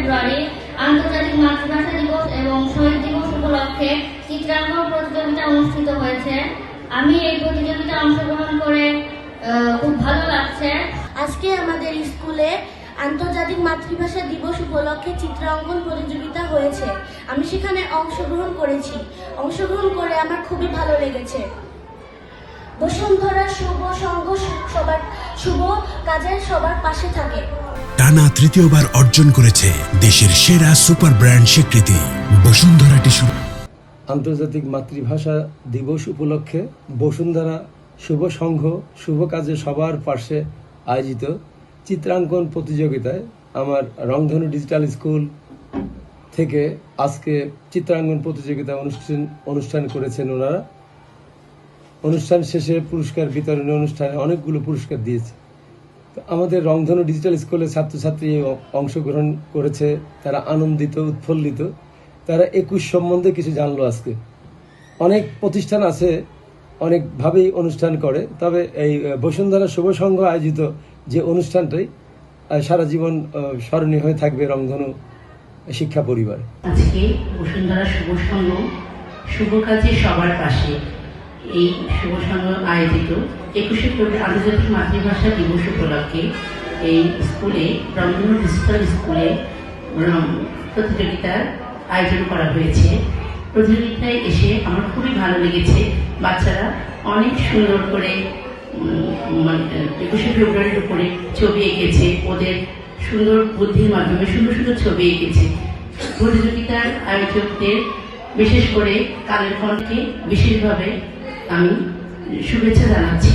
ফেব্রুয়ারি আন্তর্জাতিক মাতৃভাষা দিবস এবং শহীদ দিবস উপলক্ষে চিত্রাঙ্কন প্রতিযোগিতা অনুষ্ঠিত হয়েছে। আমি এই প্রতিযোগিতায় অংশগ্রহণ করে খুব ভালো লাগছে। আজকে আমাদের স্কুলে আন্তর্জাতিক মাতৃভাষা দিবস উপলক্ষে চিত্রাঙ্কন প্রতিযোগিতা হয়েছে। আমি সেখানে অংশগ্রহণ করেছি। অংশগ্রহণ করে আমার খুবই ভালো লেগেছে। বসুন্ধরা শুভ সংঘ সবার শুভ কাজের সবার পাশে থাকে। টানা তৃতীয়বার অর্জন করেছে দেশের সেরা সুপার ব্র্যান্ড স্বীকৃতি বসুন্ধরা টিস্যু। আন্তর্জাতিক মাতৃভাষা দিবস উপলক্ষে বসুন্ধরা শুভ সংঘ শুভ কাজে সবার পাশে আয়োজিত চিত্রাঙ্কন প্রতিযোগিতায় আমার রংধনু ডিজিটাল স্কুল থেকে আজকে চিত্রাঙ্কন প্রতিযোগিতা অনুষ্ঠান করেছেন ওনারা। অনুষ্ঠান শেষে পুরস্কার বিতরণী অনুষ্ঠানে অনেকগুলো পুরস্কার দিয়েছে। তো আমাদের রংধনু ডিজিটাল স্কুলের ছাত্রছাত্রী অংশগ্রহণ করেছে, তারা আনন্দিত উৎফুল্লিত। তারা 21 সম্বন্ধে কিছু জানলো। আজকে অনেক প্রতিষ্ঠান আছে, অনেকভাবেই অনুষ্ঠান করে, তবে এই বসুন্ধরা শুভ সংঘ আয়োজিত যে অনুষ্ঠানটাই সারা জীবন স্মরণীয় হয়ে থাকবে রংধনু শিক্ষা পরিবার। আজকে বসুন্ধরা শুভ সংঘ শুভ কাজে সবার পাশে এই শুভ সংঘ আয়োজিত 21শে ফেব্রুয়ারি আন্তর্জাতিক মাতৃভাষা দিবস উপলক্ষে এই স্কুলে রংধনু ডিজিটাল স্কুলে প্রতিযোগিতার আয়োজন করা হয়েছে। প্রতিযোগিতায় এসে আমার খুবই ভালো লেগেছে। বাচ্চারা অনেক সুন্দর করে 21শে ফেব্রুয়ারির উপরে ছবি এঁকেছে, ওদের সুন্দর বুদ্ধির মাধ্যমে সুন্দর সুন্দর ছবি এঁকেছে। প্রতিযোগিতার আয়োজকদের বিশেষ করে কালের ফোনকে বিশেষভাবে আমি শুভেচ্ছা জানাচ্ছি।